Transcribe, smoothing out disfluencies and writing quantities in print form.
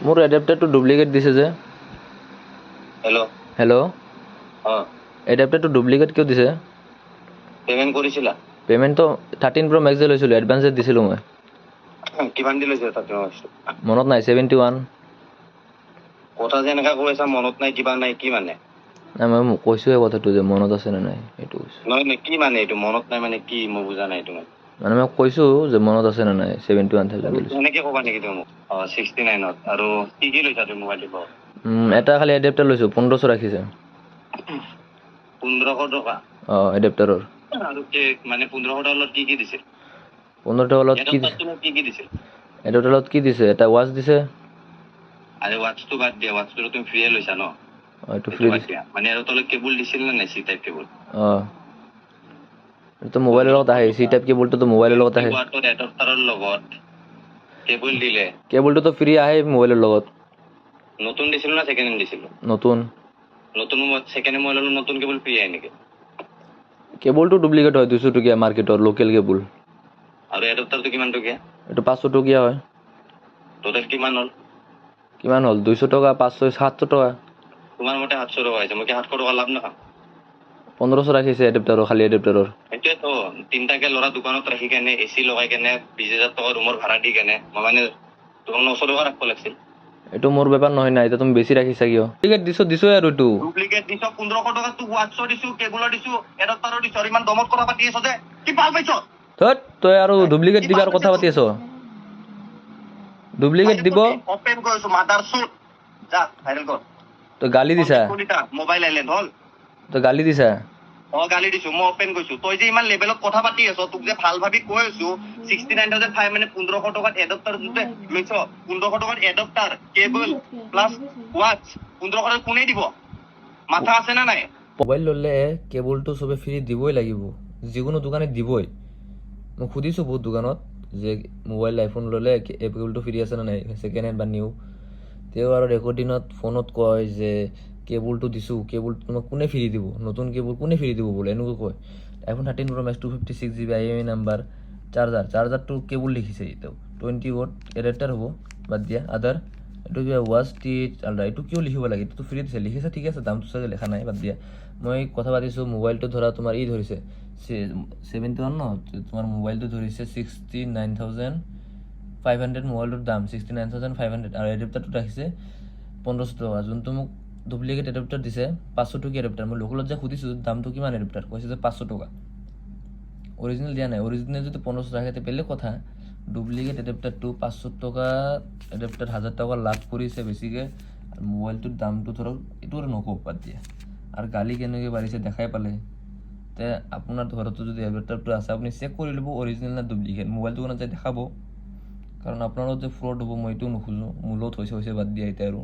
মোৰ এডাপ্টাৰটো ডুপ্লিকেট দিছে যে। হেল্ল' এডাপ্টাৰটো ডুপ্লিকেট কিয় দিছে? পেমেন্ট কৰিছিলা? পেমেণ্টটো 13 Pro Max যে লৈছিলোঁ, এডভান্সে দিছিলোঁ মই। কিমান দি লৈছে তাতে? মনত নাই, 71। কথা যে এনেকা কৈ আছা মনত নাই কিবা নাই কি মানে? নাই মই কৈছোঁহে কথাটো যে মনত আছে নে নাই সেইটো কৈছোঁ। নহয় কি মানে এইটো মনত নাই মানে কি মই বুজা নাই এইটো মানে মই কৈছোঁ যে মনত আছে নে নাই 71,000 লৈছোঁ। এনেকে ক'বা নেকি তুমি মোক? 69ত আৰু কি কি লৈছা তুমি মোবাইলটো? এটা খালি এডাপ্টাৰ লৈছোঁ, 1500 ৰাখিছে। 1500 টকা? এডাপ্টাৰৰ। আৰু মানে 1500 টকাত কি দিছিল? 1500 টকাত কি দিছিল? এডাপ্টাৰত কি দিছে? এটা ৱাচ দিছে। আৰে ওয়াটসটো বাদ দিয়া, ওয়াটসটো তুমি ফ্ৰিয়ে লৈছা ন? এইটো ফ্ৰী দিছে। মানে আৰু তলে কেবল দিছিল না নাই? সি টাইপ কেবল। এইটো মোবাইলৰ লগত আহে, সি টাইপ কেবলটো মোবাইলৰ লগত আহে। ওয়াটৰ এডাপ্টাৰৰ লগত কেবল দিলে। কেবলটো ফ্ৰী আহে মোবাইলৰ লগত। নতুন দিছিল না সেকেন্ড হ্যান্ড দিছিল? নতুন সেকেন্ড হ্যান্ড মোবাইলৰ নতুন কেবল ফ্ৰী আহে নেকি? কেবলটো ডুপ্লিকেট হয়, 200 টকীয়া মাৰ্কেটৰ লোকেল কেবল। আৰু এডাপ্টাৰটো কিমান টকীয়া? এইটো 500 টকীয়া হয়। টোটাল কিমান হ'ল? 200 টকা, 500, 700 টকা। তোমাৰ মতে 700 টকা হৈছে, মই কি 700 টকা লাভ নাখাম? 1500 ৰাখিছে এডাপ্টাৰৰ, খালি এডাপ্টাৰৰ। সেইটোৱেতো, তিনটাকে ল'ৰা দোকানত ৰাখি কেনে এচি লগাই কেনে 20,000 টকা ৰুমৰ ভাড়া দি কেনে মই মানে তোমাক 900 টকা ৰাখিব লাগিছিল। এইটো মোৰ বেপাৰ নহয় না, এতিয়া তুমি বেছি ৰাখিছা কিয়? ডুপ্লিকেট দিছো আৰু এইটো। ডুপ্লিকেট দিছ 1500 টকা তোক ওয়াটছৰ দিছো, কেবলৰ দিছো, এডাপ্টাৰৰ দিছো, আৰু ইমান দমত কথা পাতি আছ যে কি ভাল পাইছ? তই আৰু ডুপ্লিকেট দিবাৰ কথা পাতি আছ? ডুপ্লিকেট দিব। ওপেন কৰিছো মাদাৰচোদ যা ভাইৰেল কৰ। তই গালি দিছা? মোবাইল আইলেণ্ড হল। তই গালি দিছা? গালি দিছো, মই ওপেন কৰিছো। তই যে ইমান লেভেলত কথা পাতি আছ, তোক যে ভাল ভাবি কৈ আছো 69,500 মানে 1500 টকাত এডাপ্টাৰ যোতে লৈছ, 1500 টকাত এডাপ্টাৰ, কেবল প্লাস ওয়াচ 1500 টকাত কোনে দিব? মাথা আছে না নাই? মোবাইল ল'লে কেবলটো চবে ফ্ৰী দিবই লাগিব, যিকোনো দোকানে দিবই। মই সুধিছোঁ বহুত দোকানত যে মোবাইল আইফোন ল'লে কেবলটো ফ্ৰী আছে নে নাই, ছেকেণ্ড হেণ্ড বা নিউ। তেওঁ আৰু ৰেকৰ্ডিঙত ফোনত কয় যে কেবলটো দিছোঁ, কেবলটো তোমাক কোনে ফ্ৰী দিব, নতুন কেবল কোনে ফ্ৰী দিব বোলে, এনেকৈ কয়। IPhone 13 Pro Max 256 GB IMEI number, চাৰ্জাৰটো কেবল লিখিছে, তেওঁ 20 watt এডাপ্টাৰ হ'ব, বাদ দিয়া আদাৰ। এইটো কিবা ৱাচ আল্ট্ৰা, এইটো কিয় লিখিব লাগে? এইটো ফ্ৰী দিছে, লিখিছে ঠিক আছে, দামটো চাগে লেখা নাই, বাদ দিয়া। মই কথা পাতিছোঁ, মোবাইলটো ধৰা তোমাৰ ধৰিছে 71 ন, তোমাৰ মোবাইলটো ধৰিছে 69,500, মোবাইলটোৰ দাম 69,500, আৰু এডাপ্টাৰটো ৰাখিছে 1500 টকা। যোনটো মোক ডুপ্লিকেট এডাপ্টাৰ দিছে 500 টকীয়া এডাপ্টাৰ, মই লোকেলত যে সুধিছোঁ দামটো কিমান এডাপ্টাৰ, কৈছে যে 500 টকা। অৰিজিনেল দিয়া নাই, অৰিজিনেল যদি 1500 ৰাখে বেলেগ কথা। ডুপ্লিকেট এডাপ্টাৰটো 500 টকা এডাপ্টাৰ 1000 টকা লাভ কৰিছে বেছিকৈ, আৰু মোবাইলটোৰ দামটো ধৰক এইটো আৰু নকওঁ, বাদ দিয়া। আৰু গালি কেনেকৈ পাৰিছে দেখাই পালে। তে আপোনাৰ ঘৰতো যদি এডাপ্টাৰটো আছে আপুনি চেক কৰি ল'ব অৰিজিনেল না ডুপ্লিকেট, মোবাইল দোকানত যাই দেখাব। কাৰণ আপোনাৰ লগত যে ফ্ৰড হ'ব মই এইটোও নোখোজোঁ, মোৰ লগত হৈছে বাদ দিয়া এতিয়া আৰু।